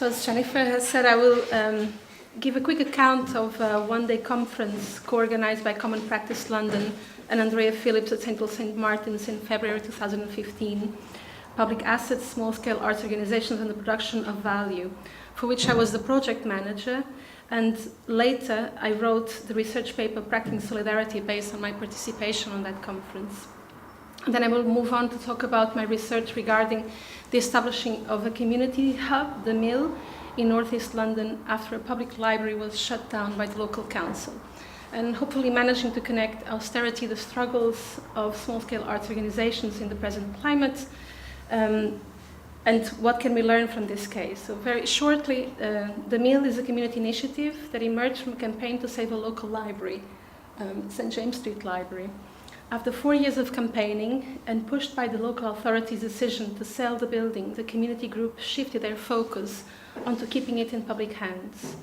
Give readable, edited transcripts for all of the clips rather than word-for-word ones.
So as Jennifer has said, I will give a quick account of a one-day conference co-organized by Common Practice London and Andrea Phillips at St. Paul St. Martin's in February 2015, Public Assets, Small-Scale Arts Organizations and the Production of Value, for which I was the project manager, and later I wrote the research paper Practicing Solidarity based on my participation on that conference. And then I will move on to talk about my research regarding the establishing of a community hub, the Mill, in northeast London after a public library was shut down by the local council. And hopefully managing to connect austerity, the struggles of small-scale arts organizations in the present climate, and what can we learn from this case. So very shortly, the Mill is a community initiative that emerged from a campaign to save a local library, St. James Street Library. After 4 years of campaigning and pushed by the local authorities' decision to sell the building, the community group shifted their focus onto keeping it in public hands.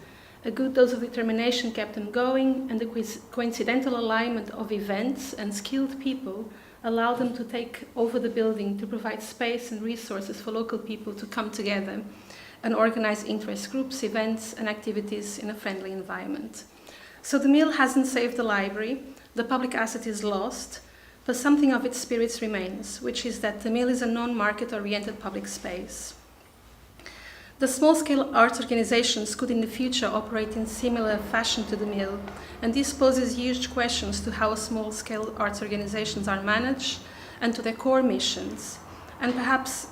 A good dose of determination kept them going, and the coincidental alignment of events and skilled people allowed them to take over the building to provide space and resources for local people to come together and organize interest groups, events, and activities in a friendly environment. So the Mill hasn't saved the library. The public asset is lost, but something of its spirit remains, which is that the Mill is a non-market-oriented public space. The small-scale arts organizations could in the future operate in similar fashion to the Mill, and this poses huge questions to how small-scale arts organizations are managed and to their core missions, and perhaps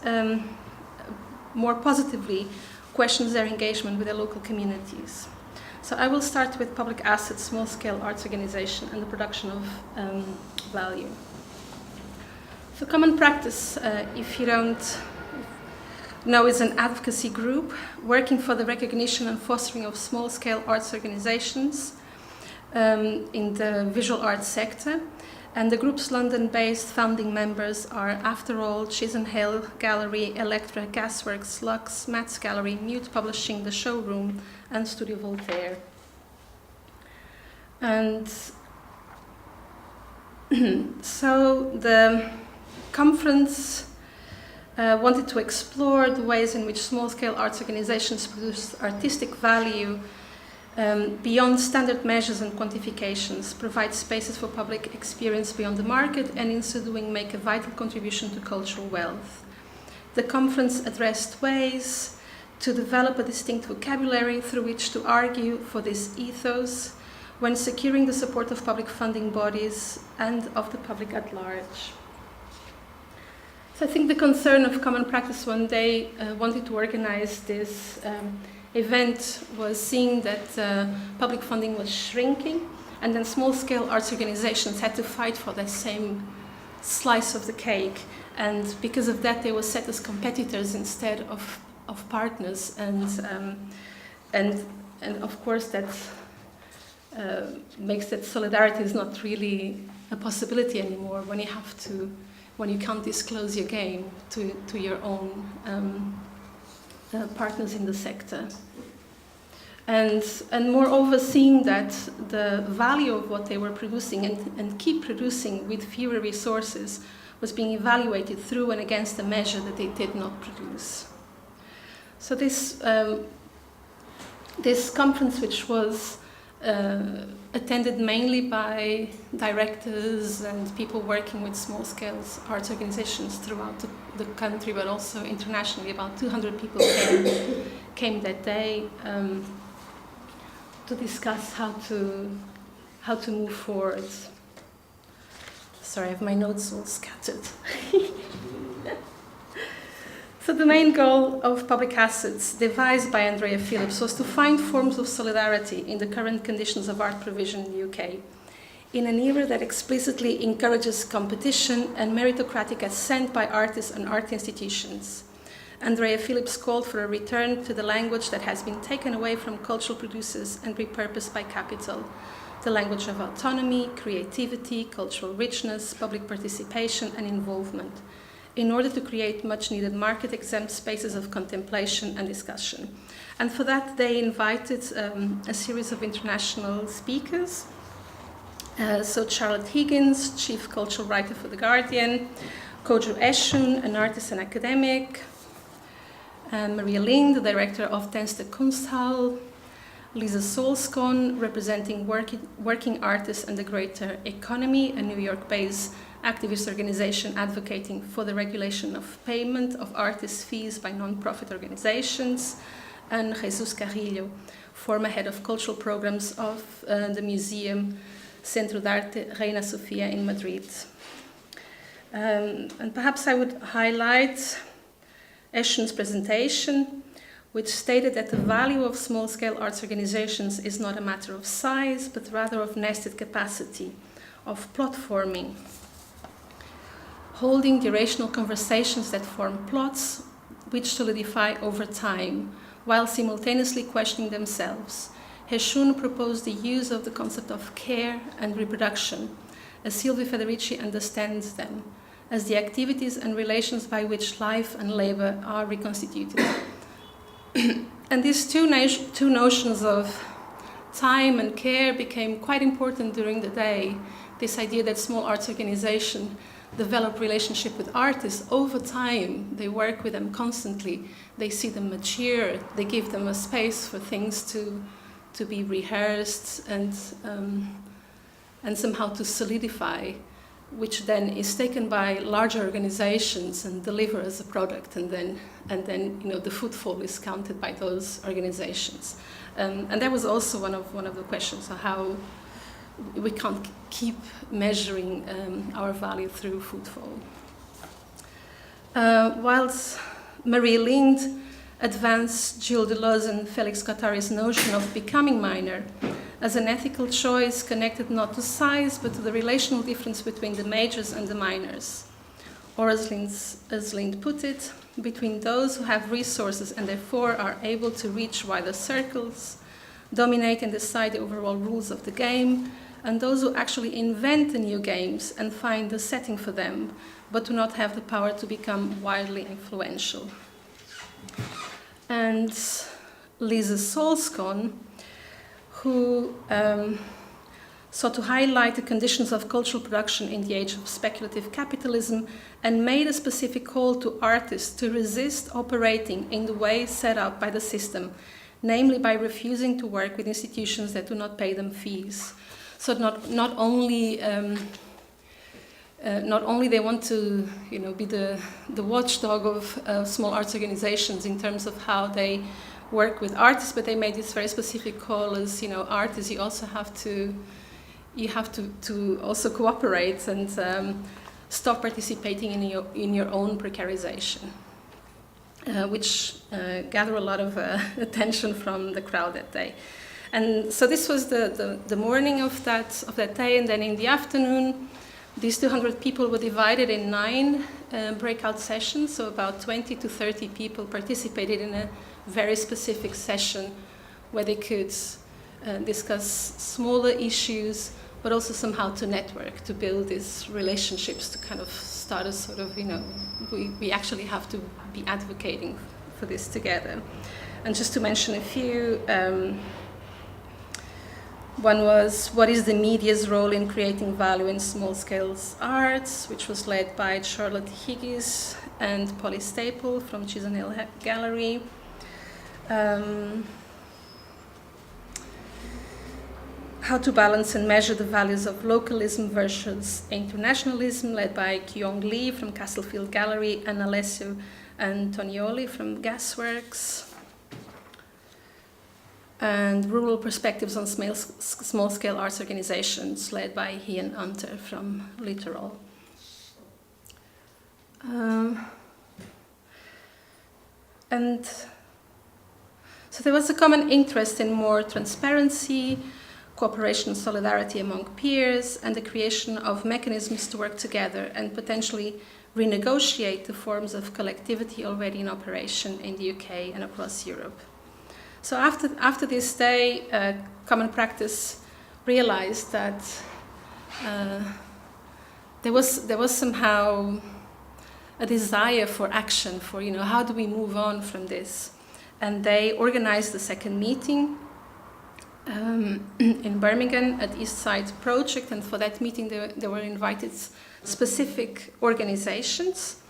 more positively, questions their engagement with their local communities. So I will start with public assets, small-scale arts organization, and the production of value. So Common Practice, if you don't know, is an advocacy group working for the recognition and fostering of small-scale arts organizations in the visual arts sector. And the group's London-based founding members are, after all, Chisenhale Gallery, Electra, Gasworks, Lux, Matt's Gallery, Mute Publishing, The Showroom, and Studio Voltaire. And so the conference wanted to explore the ways in which small-scale arts organizations produce artistic value beyond standard measures and quantifications, provide spaces for public experience beyond the market, and in so doing make a vital contribution to cultural wealth. The conference addressed ways to develop a distinct vocabulary through which to argue for this ethos when securing the support of public funding bodies and of the public at large. So I think the concern of Common Practice one day wanting to organize this event was seeing that public funding was shrinking, and then small-scale arts organizations had to fight for the same slice of the cake, and because of that they were set as competitors instead of partners, and of course that makes that solidarity is not really a possibility anymore when you can't disclose your game to your own partners in the sector. And moreover, seeing that the value of what they were producing and keep producing with fewer resources was being evaluated through and against a measure that they did not produce. So this conference, which was attended mainly by directors and people working with small-scale arts organizations throughout the country, but also internationally. About 200 people came that day to discuss how to move forward. Sorry, I have my notes all scattered. So the main goal of Public Assets, devised by Andrea Phillips, was to find forms of solidarity in the current conditions of art provision in the UK, in an era that explicitly encourages competition and meritocratic ascent by artists and art institutions. Andrea Phillips called for a return to the language that has been taken away from cultural producers and repurposed by capital, the language of autonomy, creativity, cultural richness, public participation and involvement, in order to create much-needed market-exempt spaces of contemplation and discussion. And for that, they invited a series of international speakers. So Charlotte Higgins, Chief Cultural Writer for The Guardian, Kojo Eshun, an artist and academic, Maria Lind, the director of Tenste Kunsthal, Lisa Solskon, representing working artists and the greater economy, a New York-based activist organization advocating for the regulation of payment of artists' fees by non-profit organizations, and Jesus Carrillo, former head of cultural programs of the Museum Centro de Arte Reina Sofia in Madrid. And perhaps I would highlight Eshen's presentation, which stated that the value of small-scale arts organizations is not a matter of size, but rather of nested capacity, of platforming, holding durational conversations that form plots which solidify over time, while simultaneously questioning themselves. Eshun proposed the use of the concept of care and reproduction, as Silvia Federici understands them, as the activities and relations by which life and labor are reconstituted. And these two notions of time and care became quite important during the day. This idea that small arts organizations develop relationship with artists over time. They work with them constantly. They see them mature. They give them a space for things to be rehearsed and somehow to solidify, which then is taken by larger organizations and delivered as a product, and then the footfall is counted by those organizations. And that was also one of the questions of how we can't keep measuring our value through footfall. Whilst Marie Lind advanced Gilles Deleuze and Félix Guattari's notion of becoming minor as an ethical choice connected not to size, but to the relational difference between the majors and the minors. Or as Lind put it, between those who have resources and therefore are able to reach wider circles, dominate and decide the overall rules of the game, and those who actually invent the new games and find the setting for them, but do not have the power to become widely influential. And Lisa Solskon, who sought to highlight the conditions of cultural production in the age of speculative capitalism and made a specific call to artists to resist operating in the way set up by the system, namely by refusing to work with institutions that do not pay them fees. So not only they want to be the watchdog of small arts organizations in terms of how they work with artists, but they made this very specific call as artists. You also have to also cooperate and stop participating in your own precarization, which gathered a lot of attention from the crowd that day. And so this was the morning of that day, and then in the afternoon, these 200 people were divided in 9 breakout sessions, so about 20 to 30 people participated in a very specific session where they could discuss smaller issues, but also somehow to network, to build these relationships, to kind of start a sort of, we actually have to be advocating for this together. And just to mention a few, one was, what is the media's role in creating value in small-scale arts, which was led by Charlotte Higgis and Polly Staple from Chisenhale Gallery. How to balance and measure the values of localism versus internationalism, led by Kyong Lee from Castlefield Gallery and Alessio Antonioli from Gasworks. And rural perspectives on small-scale arts organizations, led by Ian Hunter from Littoral. And so there was a common interest in more transparency, cooperation and solidarity among peers, and the creation of mechanisms to work together and potentially renegotiate the forms of collectivity already in operation in the UK and across Europe. So after this day, Common Practice realized that there was somehow a desire for action, for how do we move on from this, and they organized the second meeting in Birmingham at East Side Project, and for that meeting they were invited specific organizations.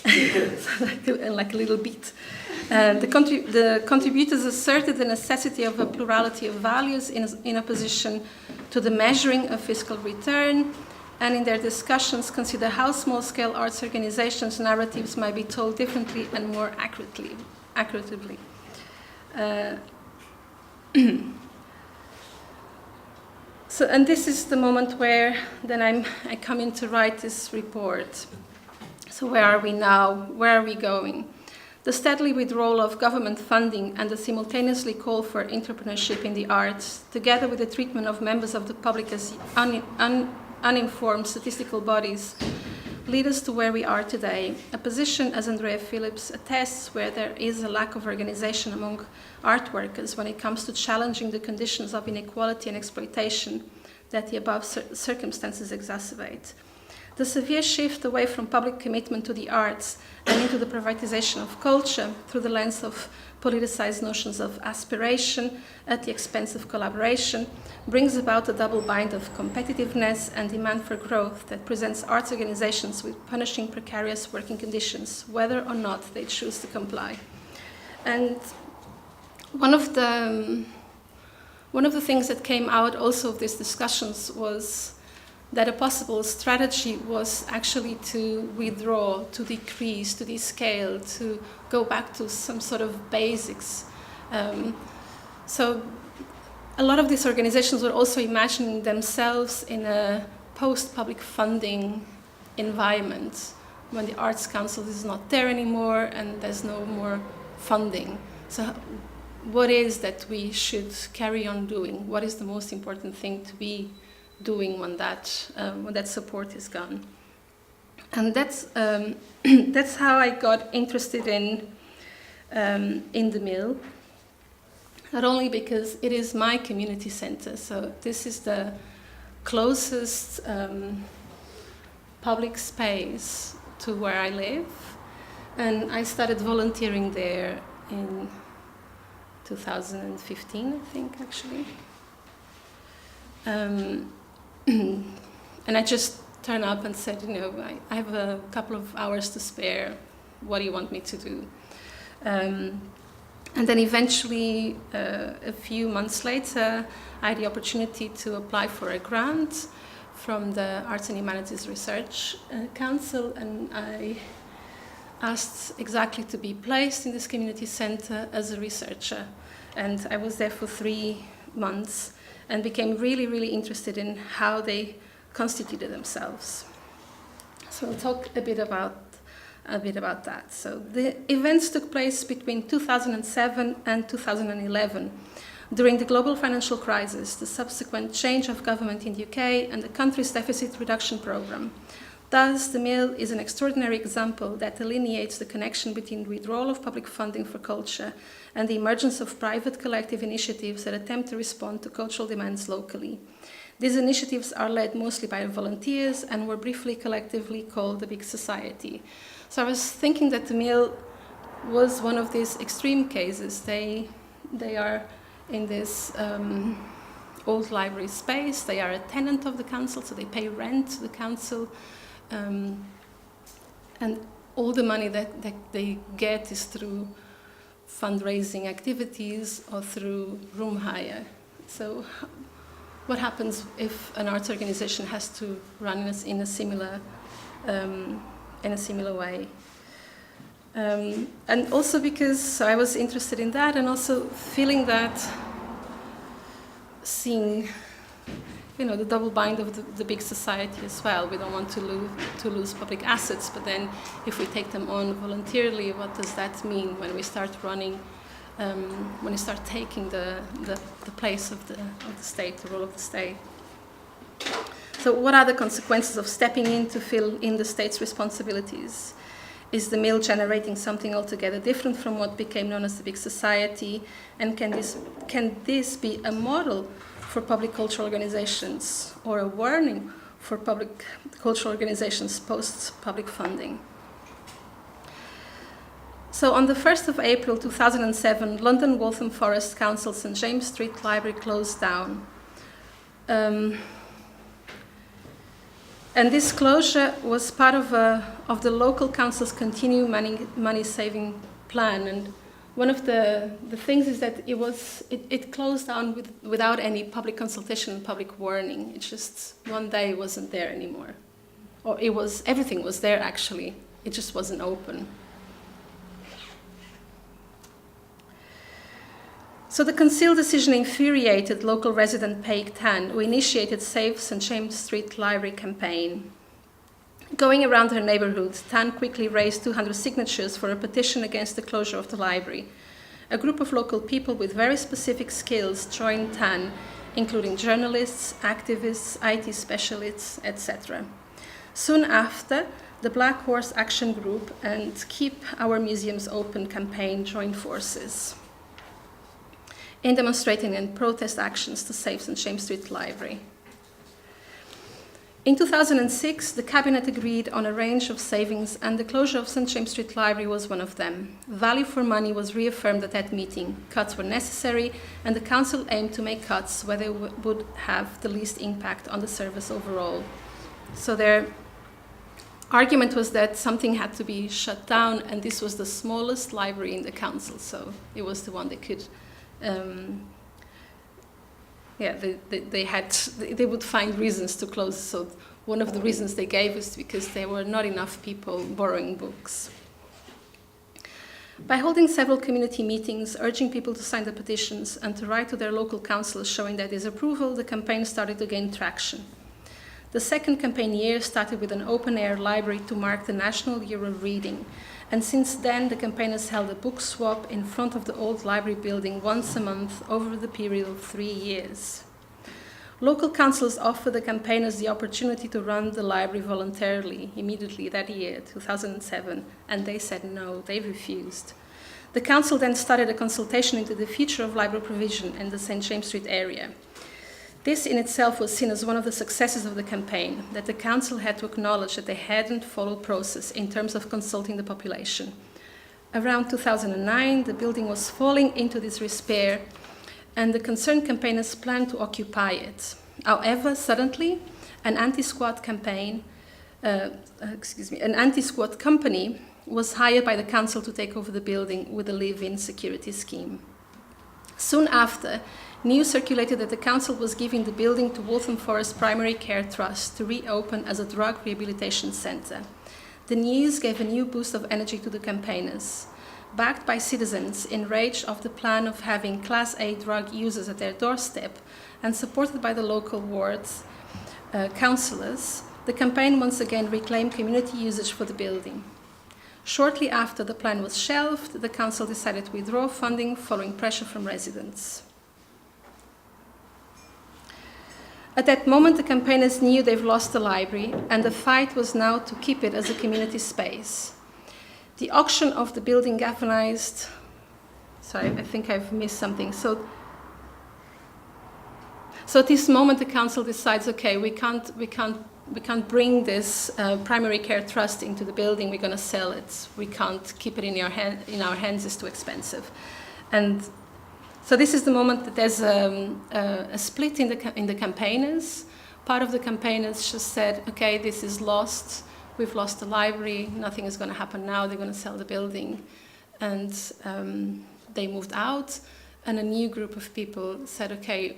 like a little beat. The contributors asserted the necessity of a plurality of values in opposition to the measuring of fiscal return, and in their discussions consider how small-scale arts organizations' narratives might be told differently and more accurately. So, and this is the moment where then I come in to write this report. So where are we now? Where are we going? The steady withdrawal of government funding and the simultaneously call for entrepreneurship in the arts, together with the treatment of members of the public as uninformed statistical bodies, lead us to where we are today, a position, as Andrea Phillips attests, where there is a lack of organization among art workers when it comes to challenging the conditions of inequality and exploitation that the above circumstances exacerbate. The severe shift away from public commitment to the arts and into the privatization of culture through the lens of politicized notions of aspiration at the expense of collaboration brings about a double bind of competitiveness and demand for growth that presents arts organizations with punishing precarious working conditions, whether or not they choose to comply. And one of the things that came out also of these discussions was that a possible strategy was actually to withdraw, to decrease, to descale, to go back to some sort of basics. So a lot of these organizations were also imagining themselves in a post-public funding environment when the Arts Council is not there anymore and there's no more funding. So what is that we should carry on doing? What is the most important thing to be doing when that support is gone? And that's that's how I got interested in the mill. Not only because it is my community center, so this is the closest public space to where I live, and I started volunteering there in 2015, I think, actually. And I just turned up and said, you know, I have a couple of hours to spare. What do you want me to do? And then eventually, a few months later, I had the opportunity to apply for a grant from the Arts and Humanities Research Council, and I asked exactly to be placed in this community center as a researcher. And I was there for 3 months and became really, really interested in how they constituted themselves. So I'll talk a bit about that. So the events took place between 2007 and 2011, during the global financial crisis, the subsequent change of government in the UK, and the country's deficit reduction program. Thus, the Mill is an extraordinary example that delineates the connection between the withdrawal of public funding for culture and the emergence of private collective initiatives that attempt to respond to cultural demands locally. These initiatives are led mostly by volunteers and were briefly collectively called the Big Society. So I was thinking that the Mill was one of these extreme cases. They are in this old library space. They are a tenant of the council, so they pay rent to the council. And all the money that they get is through fundraising activities or through room hire. So what happens if an arts organization has to run in a similar way? And also because I was interested in that, and also feeling that, seeing, you know, the double bind of the big society as well. We don't want to lose public assets, but then if we take them on voluntarily, what does that mean when we start running, when we start taking the place of the state, the role of the state? So what are the consequences of stepping in to fill in the state's responsibilities? Is the Mill generating something altogether different from what became known as the big society? And can this be a model for public cultural organizations, or a warning for public cultural organizations post-public funding? So on the 1st of April 2007, London Waltham Forest Council St James Street Library closed down. And this closure was part of the local council's continued money-saving plan. And one of the things is that it closed down without any public consultation and public warning. It just one day it wasn't there anymore. Or everything was there actually. It just wasn't open. So the Council decision infuriated local resident Paik Tan, who initiated Save St. James Street Library campaign. Going around her neighborhood, Tan quickly raised 200 signatures for a petition against the closure of the library. A group of local people with very specific skills joined Tan, including journalists, activists, IT specialists, etc. Soon after, the Black Horse Action Group and Keep Our Museums Open campaign joined forces in demonstrating and protest actions to save St. James Street Library. In 2006, the Cabinet agreed on a range of savings, and the closure of St. James Street Library was one of them. Value for money was reaffirmed at that meeting. Cuts were necessary, and the Council aimed to make cuts where they would have the least impact on the service overall. So their argument was that something had to be shut down, and this was the smallest library in the Council, so it was the one they could they would find reasons to close. So one of the reasons they gave is because there were not enough people borrowing books. By holding several community meetings, urging people to sign the petitions and to write to their local councils showing their disapproval, the campaign started to gain traction. The second campaign year started with an open-air library to mark the National Year of Reading, and since then the campaigners held a book swap in front of the old library building once a month over the period of 3 years. Local councils offered the campaigners the opportunity to run the library voluntarily immediately that year, 2007, and they said no, they refused. The council then started a consultation into the future of library provision in the St. James Street area. This in itself was seen as one of the successes of the campaign, that the council had to acknowledge that they hadn't followed process in terms of consulting the population. Around 2009, the building was falling into disrepair, and the concerned campaigners planned to occupy it. However, suddenly, an anti-squat company was hired by the council to take over the building with a live-in security scheme. Soon after, news circulated that the council was giving the building to Waltham Forest Primary Care Trust to reopen as a drug rehabilitation centre. The news gave a new boost of energy to the campaigners. Backed by citizens enraged of the plan of having Class A drug users at their doorstep and supported by the local wards councillors, the campaign once again reclaimed community usage for the building. Shortly after the plan was shelved, the council decided to withdraw funding following pressure from residents. At that moment, the campaigners knew they've lost the library, and the fight was now to keep it as a community space. The auction of the building galvanized. Sorry, I think I've missed something. So at this moment, the council decides, okay, we can't bring this primary care trust into the building. We're going to sell it. We can't keep it in our hands. It's too expensive, and so this is the moment that there's a split in the campaigners. Part of the campaigners just said, okay, this is lost. We've lost the library. Nothing is going to happen now. They're going to sell the building. And they moved out. And a new group of people said, okay,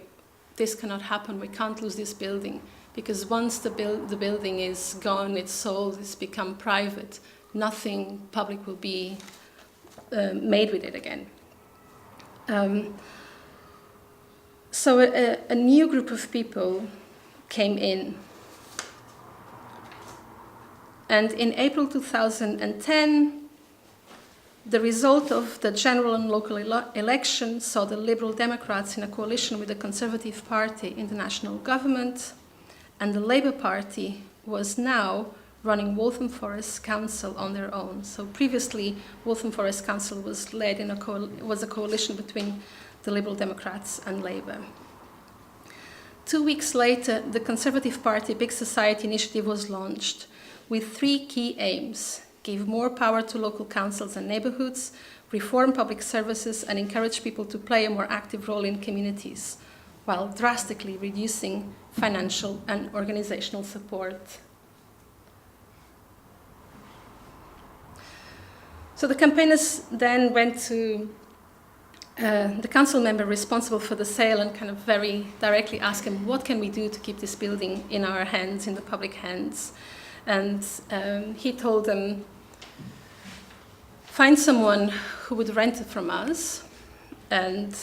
this cannot happen. We can't lose this building. Because once the building is gone, it's sold, it's become private, nothing public will be made with it again. So a new group of people came in. And in April 2010, the result of the general and local election saw the Liberal Democrats in a coalition with the Conservative Party in the national government, and the Labour Party was now running Waltham Forest Council on their own. So previously, Waltham Forest Council was led in was a coalition between the Liberal Democrats and Labour. 2 weeks later, the Conservative Party Big Society initiative was launched with 3 key aims: give more power to local councils and neighbourhoods, reform public services, and encourage people to play a more active role in communities, while drastically reducing financial and organizational support. So the campaigners then went to the council member responsible for the sale and kind of very directly asked him, what can we do to keep this building in our hands, in the public hands? And he told them, find someone who would rent it from us, and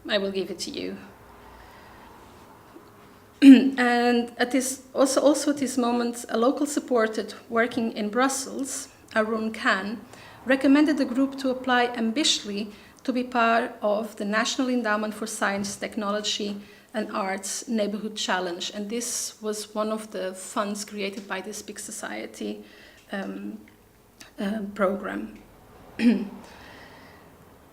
I will give it to you. And at this, also at this moment, a local supporter working in Brussels, Arun Khan, recommended the group to apply ambitiously to be part of the National Endowment for Science, Technology and Arts Neighborhood Challenge. And this was one of the funds created by this Big Society program.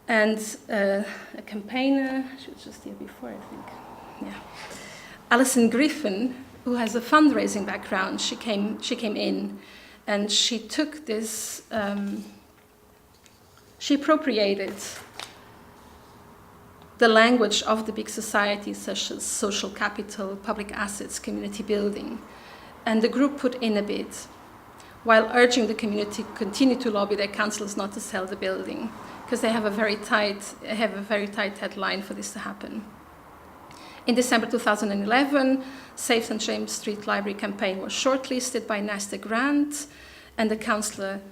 And a campaigner, she was just here before, I think, yeah. Alison Griffin, who has a fundraising background, she came in and she took this, she appropriated the language of the big societies such as social capital, public assets, community building, and the group put in a bid while urging the community to continue to lobby their councillors not to sell the building because they have a very tight deadline for this to happen. In December 2011, Save St. James Street Library campaign was shortlisted by Nesta Grant, and the councillor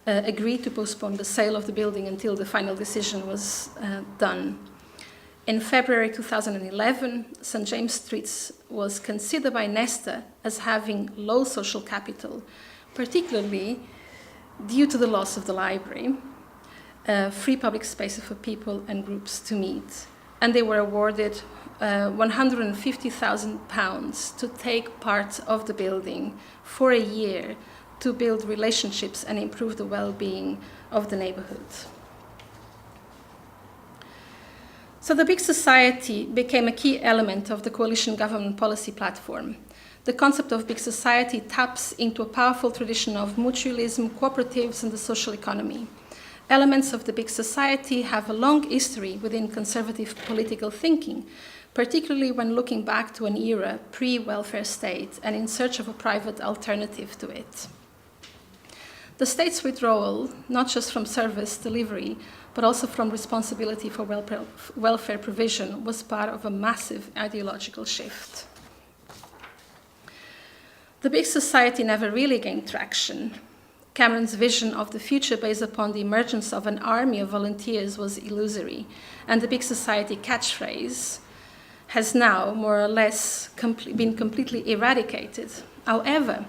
agreed to postpone the sale of the building until the final decision was done. In February 2011, St. James Street was considered by Nesta as having low social capital, particularly due to the loss of the library, free public spaces for people and groups to meet. And they were awarded £150,000 to take part of the building for a year to build relationships and improve the well-being of the neighborhood. So the Big Society became a key element of the coalition government policy platform. The concept of Big Society taps into a powerful tradition of mutualism, cooperatives, and the social economy. Elements of the Big Society have a long history within conservative political thinking, particularly when looking back to an era pre-welfare state and in search of a private alternative to it. The state's withdrawal, not just from service delivery, but also from responsibility for welfare provision, was part of a massive ideological shift. The Big Society never really gained traction. Cameron's vision of the future based upon the emergence of an army of volunteers was illusory, and the Big Society catchphrase has now more or less been completely eradicated. However,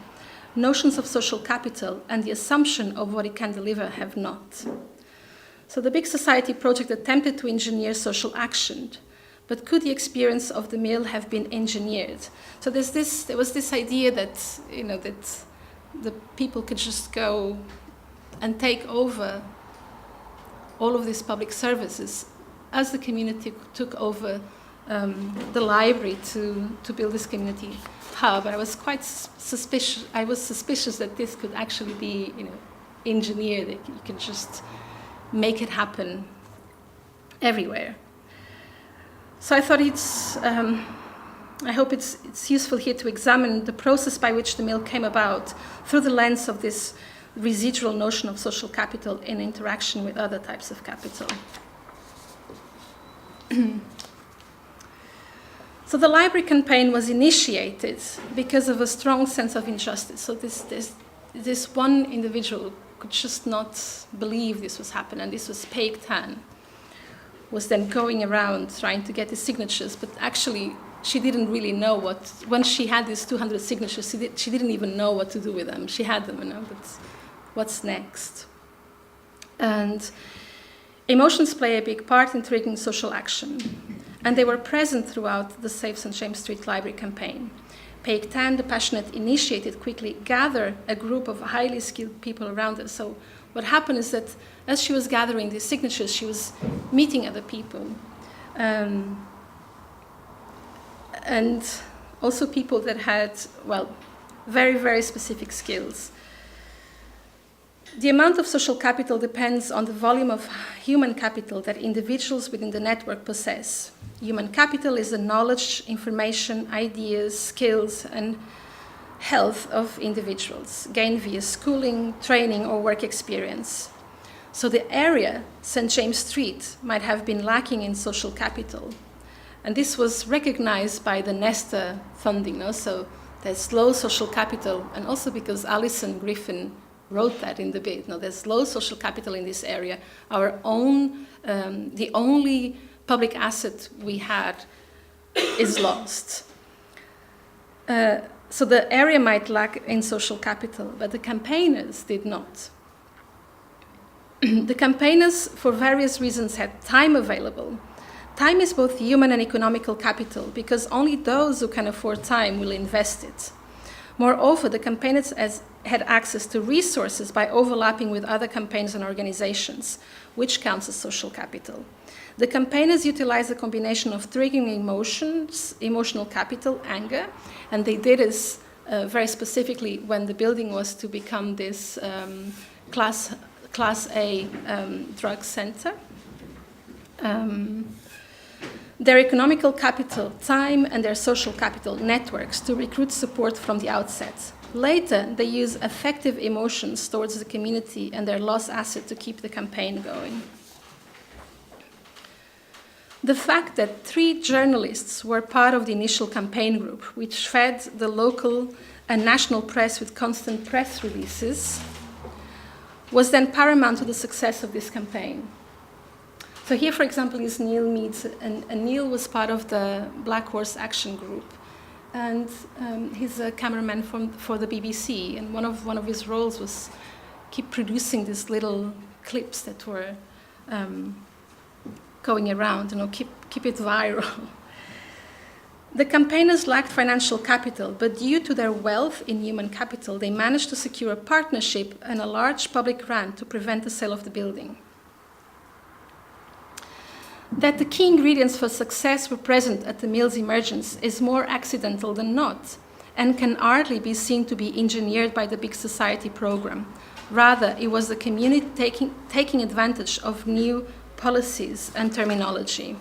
notions of social capital and the assumption of what it can deliver have not. So the Big Society project attempted to engineer social action, but could the experience of the mill have been engineered? So there was this idea that, that the people could just go and take over all of these public services as the community took over the library to build this community hub. I was quite suspicious. I was suspicious that this could actually be, engineered. That you can just make it happen everywhere. So I thought I hope it's useful here to examine the process by which the mill came about through the lens of this residual notion of social capital in interaction with other types of capital. So the library campaign was initiated because of a strong sense of injustice. So this one individual could just not believe this was happening, and this was Peik Tan, was then going around trying to get the signatures, but actually she didn't really know when she had these 200 signatures, she didn't even know what to do with them. She had them, but what's next? And emotions play a big part in triggering social action, and they were present throughout the Save St. James Street Library campaign. Peik Tan, the passionate initiated, quickly gathered a group of highly skilled people around her. So what happened is that as she was gathering these signatures, she was meeting other people. And also people that had, very, very specific skills. The amount of social capital depends on the volume of human capital that individuals within the network possess. Human capital is the knowledge, information, ideas, skills, and health of individuals, gained via schooling, training, or work experience. So the area, St. James Street, might have been lacking in social capital. And this was recognized by the Nesta funding. No? So there's low social capital, and also because Alison Griffin wrote that in the bid. No, there's low social capital in this area. Our own, the only public asset we had is lost. So the area might lack in social capital, but the campaigners did not. The campaigners, for various reasons, had time available. Time is both human and economical capital, because only those who can afford time will invest it. Moreover, the campaigners had access to resources by overlapping with other campaigns and organizations, which counts as social capital. The campaigners utilized a combination of triggering emotions, emotional capital, anger, and they did this very specifically when the building was to become this Class A drug center. Their economical capital, time, and their social capital, networks, to recruit support from the outset. Later, they use affective emotions towards the community and their lost asset to keep the campaign going. The fact that 3 journalists were part of the initial campaign group, which fed the local and national press with constant press releases, was then paramount to the success of this campaign. So here, for example, is Neil Meads, and Neil was part of the Black Horse Action Group, and he's a cameraman for the BBC, and one of his roles was keep producing these little clips that were going around, keep it viral. The campaigners lacked financial capital, but due to their wealth in human capital, they managed to secure a partnership and a large public grant to prevent the sale of the building. That the key ingredients for success were present at the mill's emergence is more accidental than not, and can hardly be seen to be engineered by the Big Society program. Rather, it was the community taking advantage of new policies and terminology.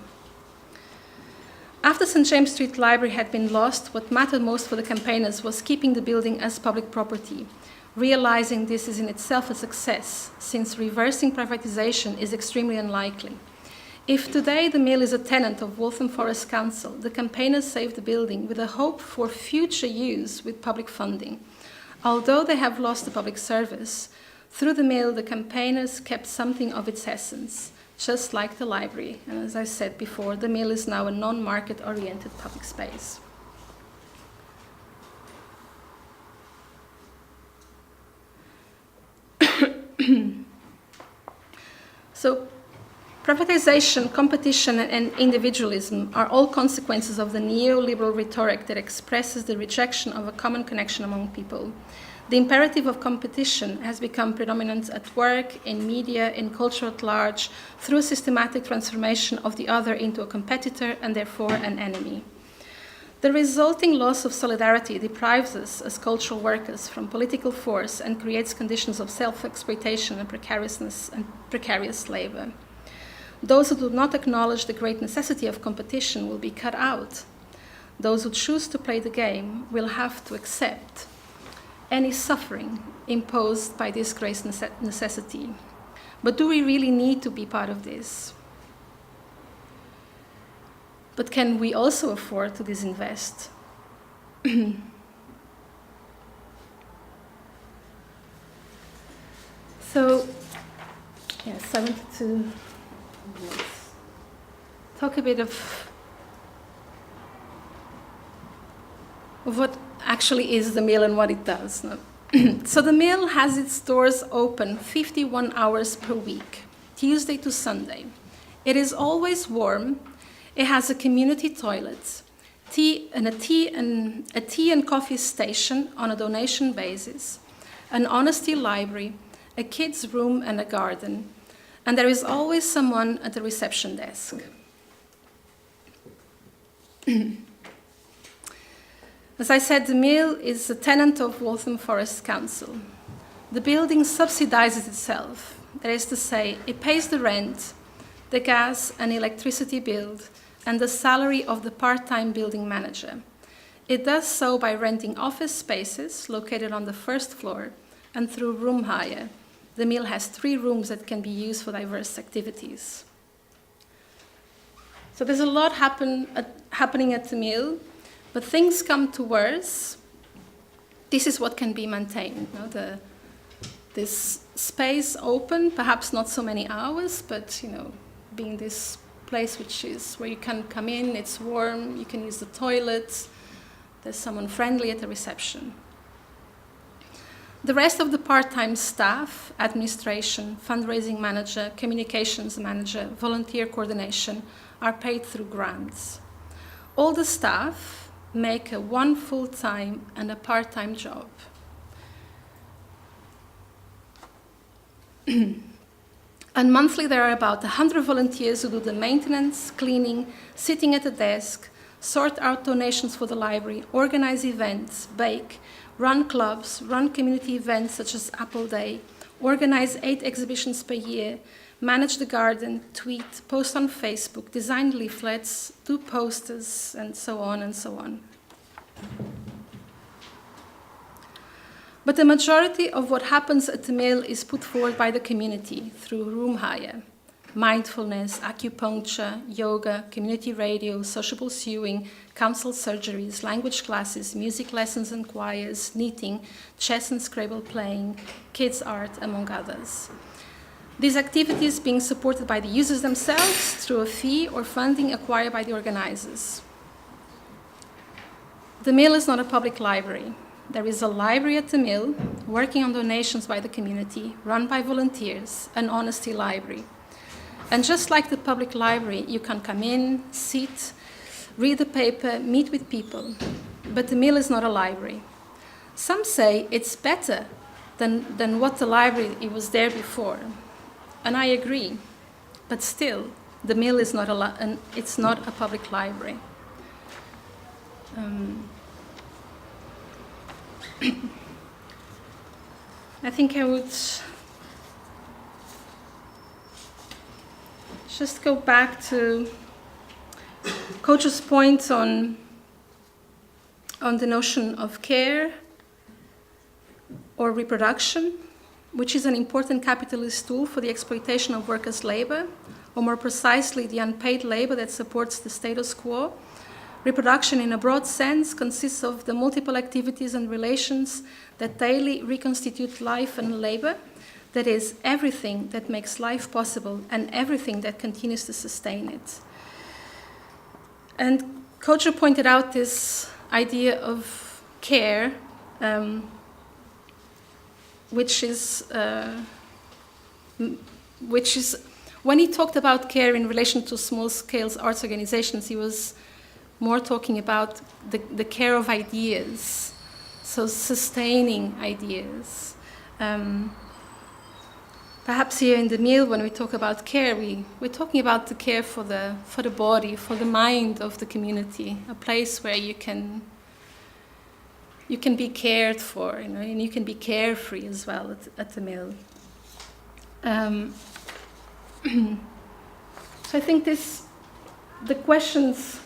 After St. James Street Library had been lost, what mattered most for the campaigners was keeping the building as public property, realizing this is in itself a success, since reversing privatization is extremely unlikely. If today the mill is a tenant of Waltham Forest Council, the campaigners saved the building with a hope for future use with public funding. Although they have lost the public service, through the mill the campaigners kept something of its essence, just like the library. And as I said before, the mill is now a non-market oriented public space. So, privatization, competition, and individualism are all consequences of the neoliberal rhetoric that expresses the rejection of a common connection among people. The imperative of competition has become predominant at work, in media, in culture at large, through a systematic transformation of the other into a competitor and therefore an enemy. The resulting loss of solidarity deprives us as cultural workers from political force and creates conditions of self-exploitation and precariousness and precarious labor. Those who do not acknowledge the great necessity of competition will be cut out. Those who choose to play the game will have to accept any suffering imposed by this great necessity. But do we really need to be part of this? But can we also afford to disinvest? So, yes, I wanted to talk a bit of what actually is the mill and what it does. So the mill has its doors open 51 hours per week, Tuesday to Sunday. It is always warm. It has a community toilet, a tea and coffee station on a donation basis, an honesty library, a kids' room and a garden, and there is always someone at the reception desk. As I said, the mill is a tenant of Waltham Forest Council. The building subsidizes itself. That is to say, it pays the rent, the gas and electricity bill, and the salary of the part-time building manager. It does so by renting office spaces located on the first floor and through room hire, the mill has 3 rooms that can be used for diverse activities. So there's a lot happening at the mill, but things come to worse. This is what can be maintained. This space open, perhaps not so many hours, but being this place which is where you can come in, it's warm, you can use the toilets, there's someone friendly at the reception. The rest of the part-time staff, administration, fundraising manager, communications manager, volunteer coordination, are paid through grants. All the staff make a 1 full-time and a part-time job. And monthly there are about 100 volunteers who do the maintenance, cleaning, sitting at the desk, sort out donations for the library, organize events, bake, run clubs, run community events such as Apple Day, organize 8 exhibitions per year, manage the garden, tweet, post on Facebook, design leaflets, do posters, and so on and so on. But the majority of what happens at the mill is put forward by the community through room hire, mindfulness, acupuncture, yoga, community radio, sociable sewing, council surgeries, language classes, music lessons and choirs, knitting, chess and Scrabble playing, kids art, among others. These activities being supported by the users themselves through a fee or funding acquired by the organizers. The mill is not a public library. There is a library at the mill, working on donations by the community, run by volunteers, an honesty library. And just like the public library, you can come in, sit, read the paper, meet with people. But the mill is not a library. Some say it's better than what the library it was there before. And I agree. But still, the mill is not it's not a public library. I think I would just go back to Coach's point on the notion of care or reproduction, which is an important capitalist tool for the exploitation of workers' labor, or more precisely, the unpaid labor that supports the status quo. Reproduction in a broad sense consists of the multiple activities and relations that daily reconstitute life and labor, that is, everything that makes life possible and everything that continues to sustain it. And Kocher pointed out this idea of care, which is when he talked about care in relation to small-scale arts organizations, he was more talking about the care of ideas, so sustaining ideas. Perhaps here in the mill, when we talk about care, we're talking about the care for the body, for the mind of the community, a place where you can be cared for, and you can be carefree as well at the mill. So I think the questions.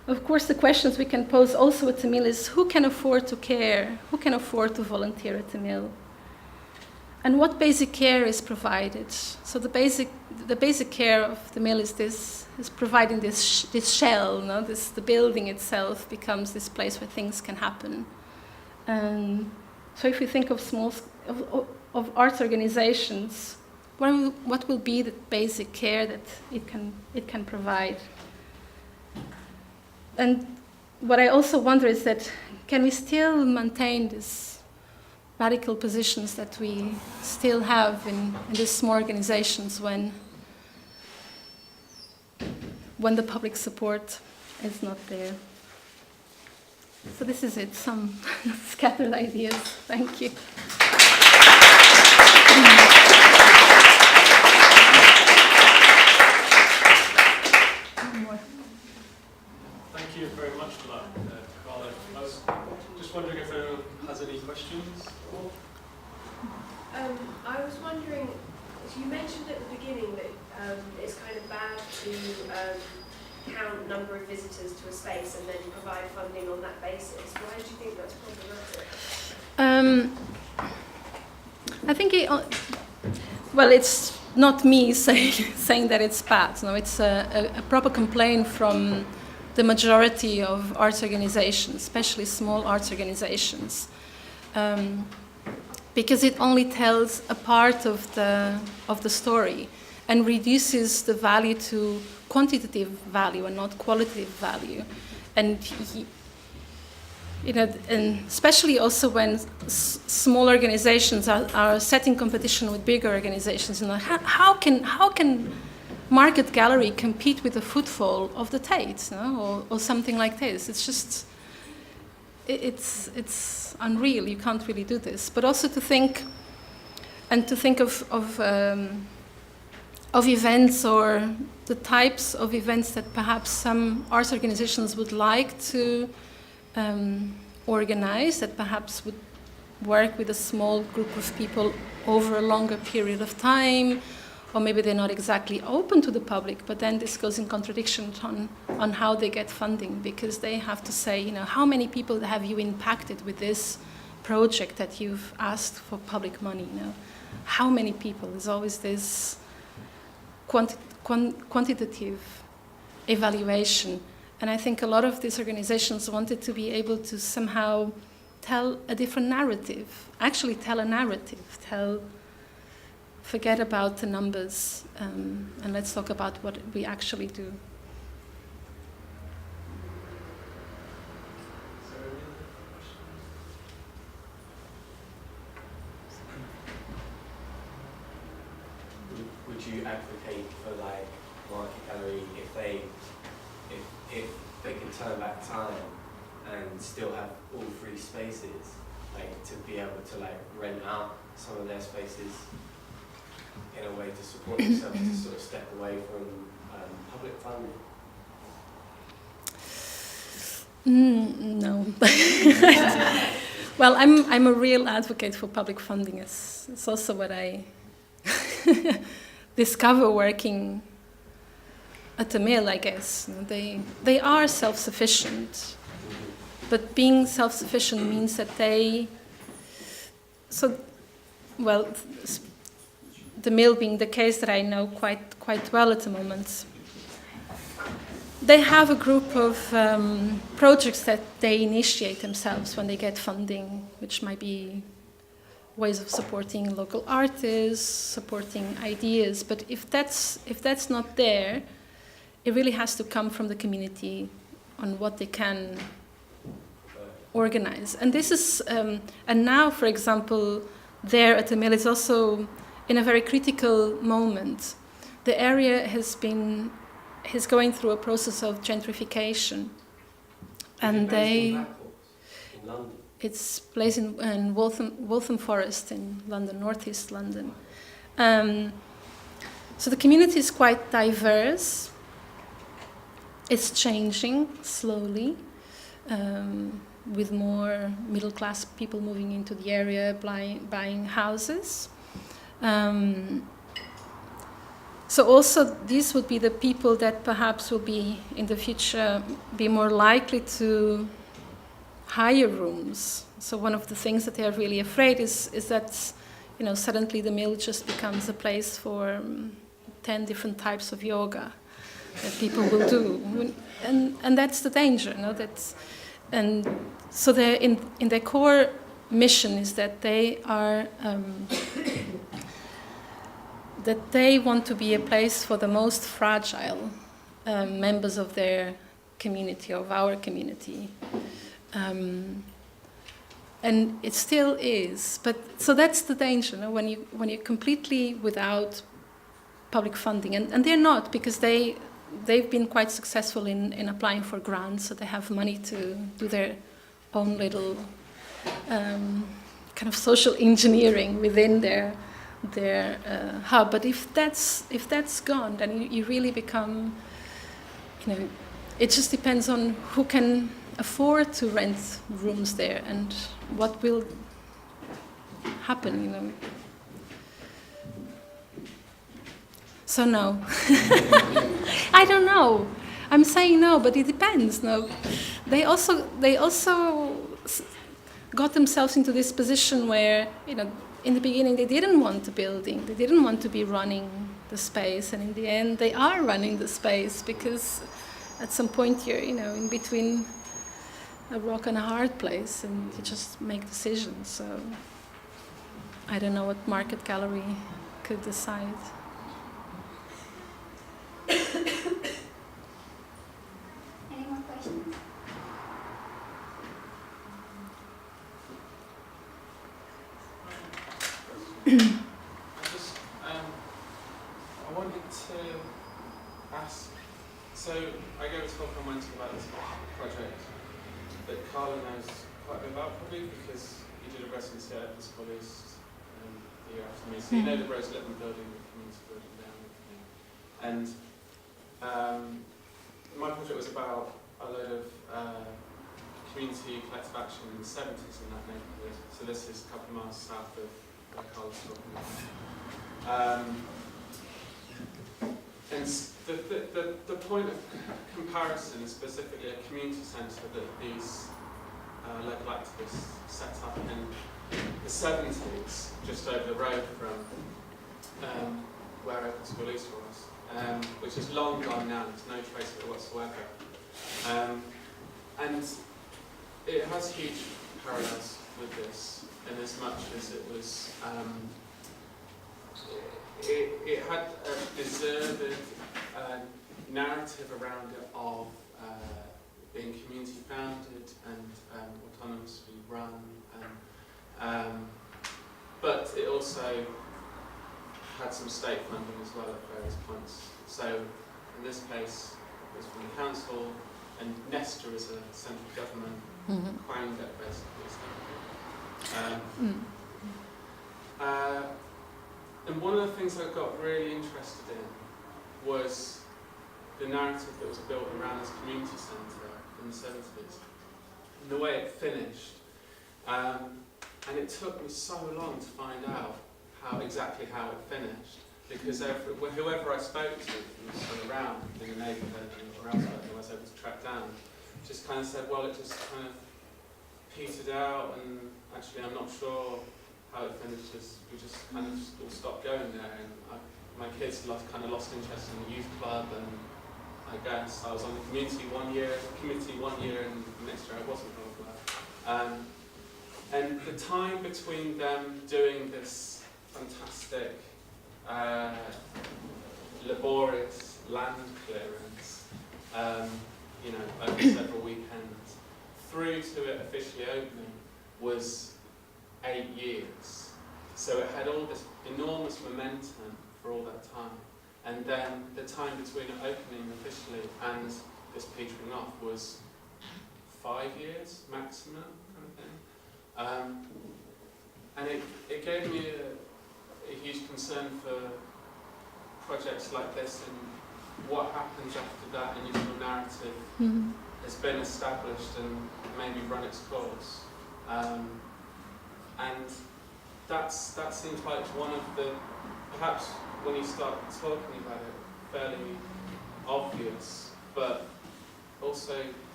Of course, the questions we can pose also at the mill is who can afford to care? Who can afford to volunteer at the mill? And what basic care is provided? So the basic care of the mill is providing this shell. The building itself becomes this place where things can happen. So if we think of arts organizations, what will be the basic care that it can provide? And what I also wonder is that can we still maintain these radical positions that we still have in these small organizations when the public support is not there? So this is it, some scattered ideas. Thank you. Thank you very much for that, Carla. I was just wondering if anyone has any questions. I was wondering, you mentioned at the beginning that it's kind of bad to count number of visitors to a space and then provide funding on that basis. Why do you think that's problematic? I think well, it's not me saying that it's bad. No, it's a proper complaint from the majority of arts organizations, especially small arts organizations, because it only tells a part of the story and reduces the value to quantitative value and not qualitative value, and and especially also when small organizations are setting competition with bigger organizations. How can Market Gallery compete with the footfall of the Tate, no? or something like this? It's just, it's unreal. You can't really do this. But also to think of events or the types of events that perhaps some arts organizations would like to organize, that perhaps would work with a small group of people over a longer period of time, or maybe they're not exactly open to the public, but then this goes in contradiction on how they get funding, because they have to say, how many people have you impacted with this project that you've asked for public money? How many people? There's always this quantitative evaluation. And I think a lot of these organizations wanted to be able to somehow tell a different narrative, actually tell a narrative, forget about the numbers, and let's talk about what we actually do. Would you advocate for Market Gallery if they can turn back time and still have all three spaces, to be able to rent out some of their spaces in a way to support themselves, to sort of step away from public funding? No. Well, I'm a real advocate for public funding. It's also what I discover working at the mill, I guess. They are self-sufficient, but being self-sufficient means that the mill being the case that I know quite well at the moment, they have a group of projects that they initiate themselves when they get funding, which might be ways of supporting local artists, supporting ideas. But if that's not there, it really has to come from the community on what they can organize. And this is, and now, for example, there at the mill, it's also in a very critical moment. The area is going through a process of gentrification, and in London. It's placed in Waltham Forest in London, northeast London. So the community is quite diverse. It's changing slowly, with more middle-class people moving into the area, buying houses. So also these would be the people that perhaps will be, in the future, be more likely to hire rooms. So one of the things that they are really afraid is that, suddenly the mill just becomes a place for 10 different types of yoga that people will do, and that's the danger. And so in their core mission is that they are that they want to be a place for the most fragile members of their community, of our community. And it still is, but so that's the danger, when you're completely without public funding, and they're not, because they've been quite successful in applying for grants, so they have money to do their own little kind of social engineering within their hub. But if that's gone, then you really become, it just depends on who can afford to rent rooms there and what will happen, So no. I don't know. I'm saying no, but it depends. No, they also got themselves into this position where in the beginning they didn't want the building, they didn't want to be running the space, and in the end they are running the space, because at some point you're, in between a rock and a hard place, and you just make decisions. So I don't know what Market Gallery could decide. Any more questions? I wanted to ask, so I gave a talk on Wednesday about this project that Carla knows quite a bit about, probably because you did a residency at Episcopal East the year after me, so you know the Rose Lippman building, the community building down there. And my project was about a load of community collective action in the 70s in that neighbourhood, so this is a couple of miles south of where Carla's talking about. And the point of comparison is specifically a community centre that these local activists set up in the 70s, just over the road from where Episcopal East was, which is long gone now, there's no trace of it whatsoever. And it has huge parallels with this, in as much as it was it had a deserved narrative around it of being community founded and autonomously run, but it also had some state funding as well at various points. So in this case it was from the council, and Nesta is a central government quango basically. And one of the things I got really interested in was the narrative that was built around this community centre in the 70s, and the way it finished. And it took me so long to find out exactly how it finished, because whoever I spoke to who was still around in the neighbourhood or elsewhere who I was able to track down, just kind of said, well, it just kind of petered out, and actually I'm not sure how it finishes. We just kind of all stopped going there, and my kids kind of lost interest in the youth club, and I guess I was on the committee one year, and the next year I wasn't involved. And the time between them doing this fantastic, laborious land clearance, over several weekends, through to it officially opening was 8 years. So it had all this enormous momentum for all that time. And then the time between it opening officially and this petering off was 5 years maximum, kind of thing. And it gave me a huge concern for projects like this, and what happens after that initial narrative has been established and maybe run its course. And that seems like one of the, perhaps when you start talking about it, fairly obvious, but also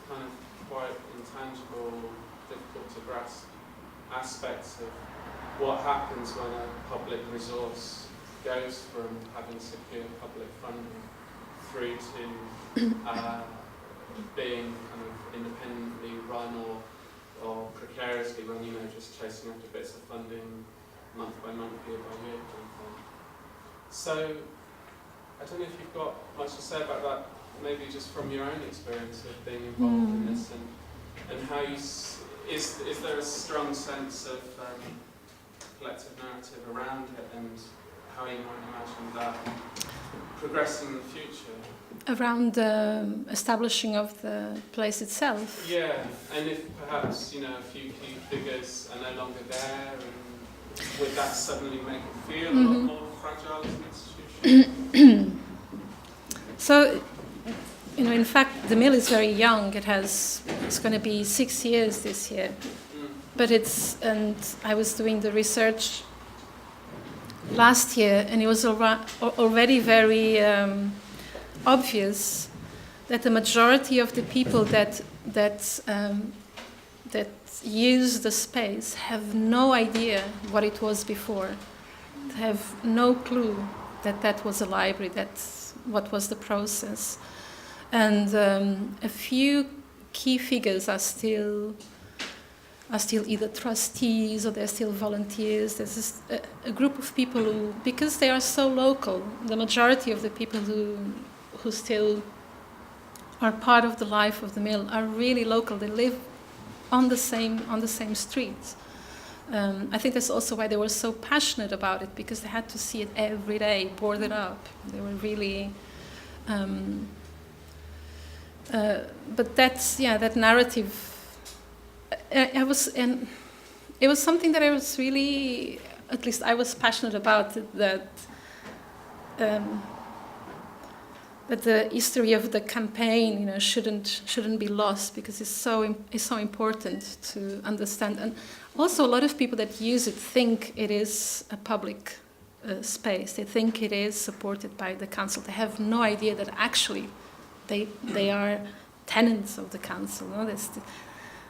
kind of quite intangible, difficult to grasp aspects of what happens when a public resource goes from having secure public funding through to being kind of independently run or precariously run, just chasing after bits of funding month by month, year by year kind of thing. So, I don't know if you've got much to say about that, maybe just from your own experience of being involved in this, and how you, is there a strong sense of collective narrative around it, and how you might imagine that progressing in the future? Around the establishing of the place itself. Yeah, and if perhaps, a few key figures are no longer there, and would that suddenly make it feel a lot more fragile as an institution? So, in fact, the mill is very young. It's going to be 6 years this year. But and I was doing the research last year, and it was already very obvious that the majority of the people that that use the space have no idea what it was before, have no clue that that was a library, that's what was the process. And a few key figures are still either trustees or they're still volunteers. There's a group of people who, because they are so local, the majority of the people who still are part of the life of the mill are really local. They live on the same streets. I think that's also why they were so passionate about it, because they had to see it every day, boarded up. They were really. But that narrative. It was something that I was really, at least I was passionate about. That the history of the campaign, shouldn't be lost, because it's so important to understand. And also, a lot of people that use it think it is a public space. They think it is supported by the council. They have no idea that actually they are tenants of the council. No?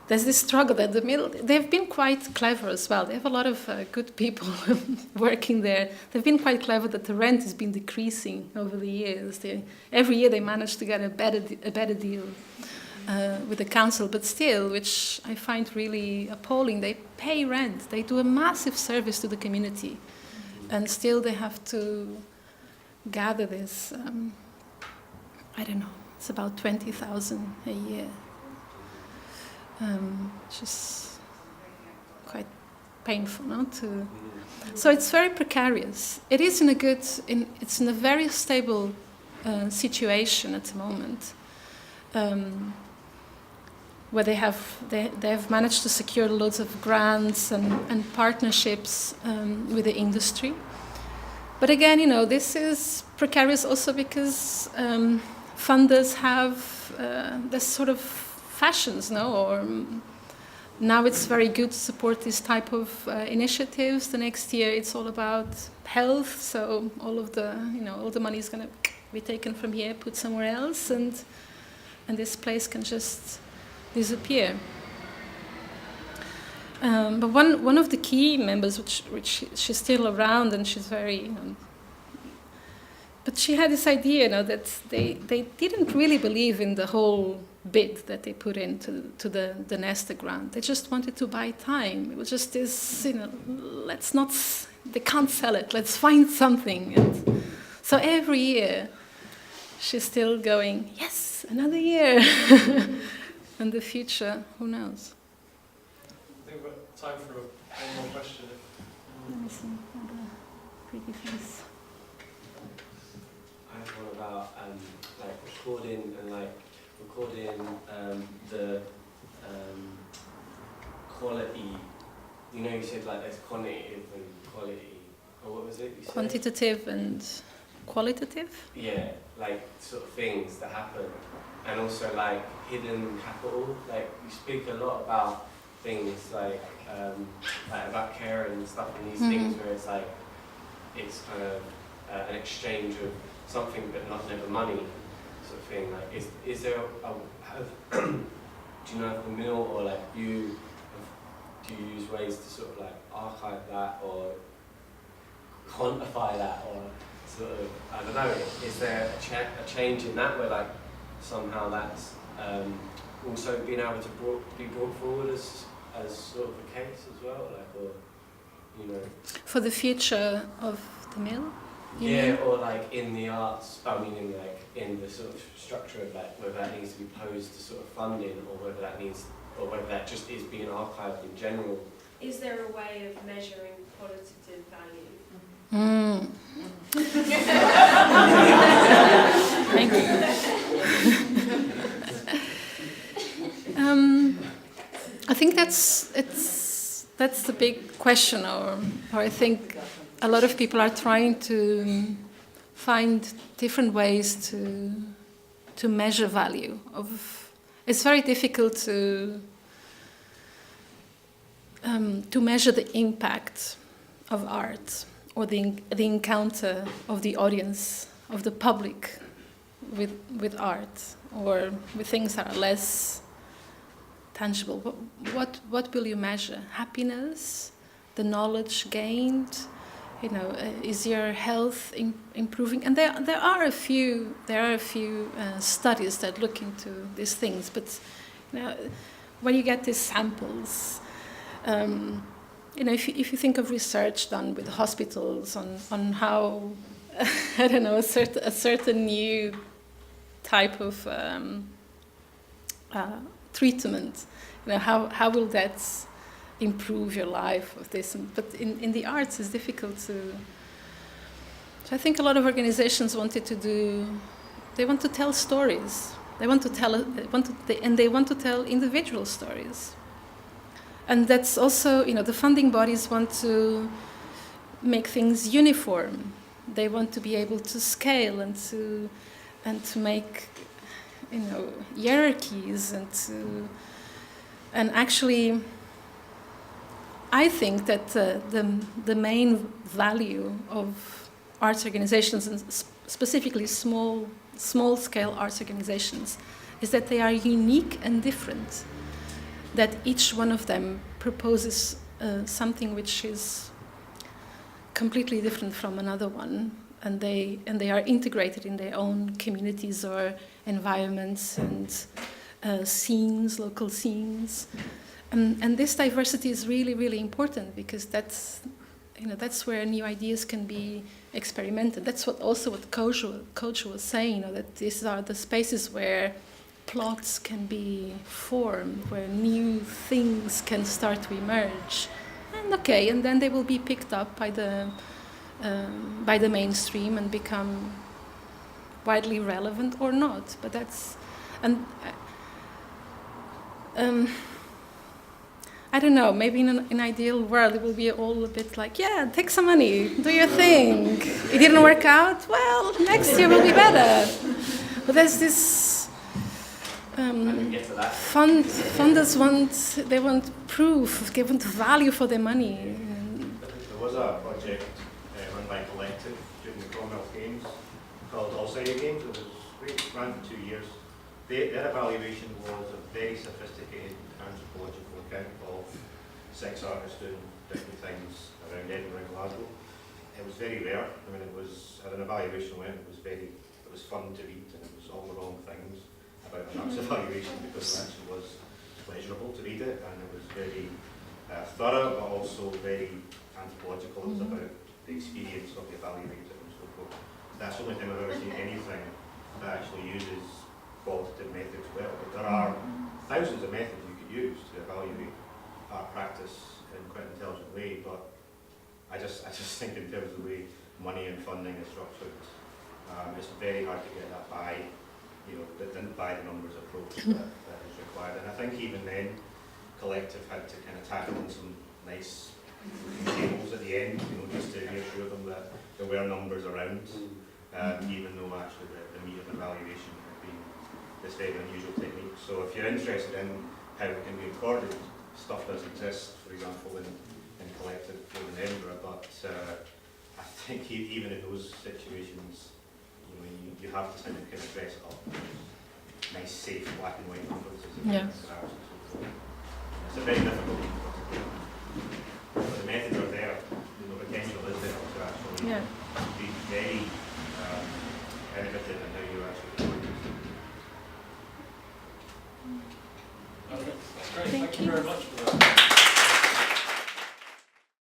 There's this struggle that the mill. They've been quite clever as well. They have a lot of good people working there. They've been quite clever that the rent has been decreasing over the years. Every year they manage to get a better deal with the council, but still, which I find really appalling, they pay rent. They do a massive service to the community, and still they have to gather this. I don't know. It's about 20,000 a year. Which is quite painful, no? So it's very precarious. It is it's in a very stable situation at the moment, where they have managed to secure loads of grants and partnerships with the industry. But again, this is precarious also because funders have this sort of fashions, no? Or now it's very good to support this type of initiatives. The next year it's all about health, so all the money is going to be taken from here, put somewhere else, and this place can just disappear. But one of the key members, which she's still around, and she's very, but she had this idea, that they didn't really believe in the whole bid that they put into the Nesta grant. They just wanted to buy time. It was just this, they can't sell it. Let's find something. And so every year, she's still going, yes, another year. And the future, who knows? I think we've got time for one more question. Let me see. Pretty face. I have one about recording the quality. You said there's quantitative and quality. Or what was it? You said? Quantitative and qualitative? Yeah, sort of things that happen, and also hidden capital. You speak a lot about things about care and stuff, and these things where it's kind of an exchange of something but never money, sort of thing. Is there do you know if the mill or do you use ways to sort of archive that or quantify that, or sort of, I don't know, is there a change in that where somehow that's also being able to be brought forward as sort of a case as well, For the future of the mill? Yeah, or in the arts, in the sort of structure of whether that needs to be posed to sort of funding, or whether that just is being archived in general. Is there a way of measuring qualitative value? Thank you. I think that's the big question, or I think a lot of people are trying to find different ways to measure value. It's very difficult to measure the impact of art, or the encounter of the audience, of the public with art, or with things that are less tangible. What will you measure? Happiness, the knowledge gained. Is your health improving? And there are a few studies that look into these things. But when you get these samples, if you think of research done with hospitals on how I don't know, a certain new type of treatment, how will that improve your life of this? But in the arts, it's difficult to. So I think a lot of organizations want to tell stories. They want to tell individual stories. And that's also, the funding bodies want to make things uniform. They want to be able to scale and to make, hierarchies and actually, I think that the main value of arts organizations, and specifically small-scale arts organizations, is that they are unique and different. That each one of them proposes something which is completely different from another one, and they are integrated in their own communities or environments and scenes, local scenes. And this diversity is really, really important, because that's where new ideas can be experimented. That's what Kojo was saying, that these are the spaces where plots can be formed, where new things can start to emerge. And then they will be picked up by the mainstream and become widely relevant or not. But that's, and I don't know, maybe in an ideal world it will be all a bit like, yeah, take some money, do your thing. It didn't work out, well, next year will be better. But there's this funders want proof, they want value for their money. There was a project run by Collective during the Commonwealth Games called Alzheimer Games. It was ran for 2 years. Their evaluation was a very sophisticated anthropological account of 6 artists doing different things around Edinburgh and Glasgow. It was very rare. I mean, it was, at an evaluation went, it was fun to read, and it was all the wrong things about an arts evaluation, because it actually was pleasurable to read it, and it was very thorough, but also very anthropological. It was about the experience of the evaluator and so forth. That's the only time I've ever seen anything that actually uses qualitative methods well. But there are thousands of methods you could use to evaluate art practice in quite an intelligent way, but I just think in terms of the way money and funding is structured, it's very hard to get that by the numbers approach that is required. And I think even then, Collective had to kind of tackle in some nice tables at the end, just to reassure them that there were numbers around, even though actually the meat of evaluation had been this very unusual technique. So if you're interested in how it can be recorded, stuff does exist, for example, in Collective in Edinburgh, but I think even in those situations, you have to kind of dress it up. Nice, safe, black and white numbers. Yeah. It's a very difficult thing to do. But the methods are there. The potential is there to actually be very innovative in how you actually do it. Okay, that's great. Thank you very much for that.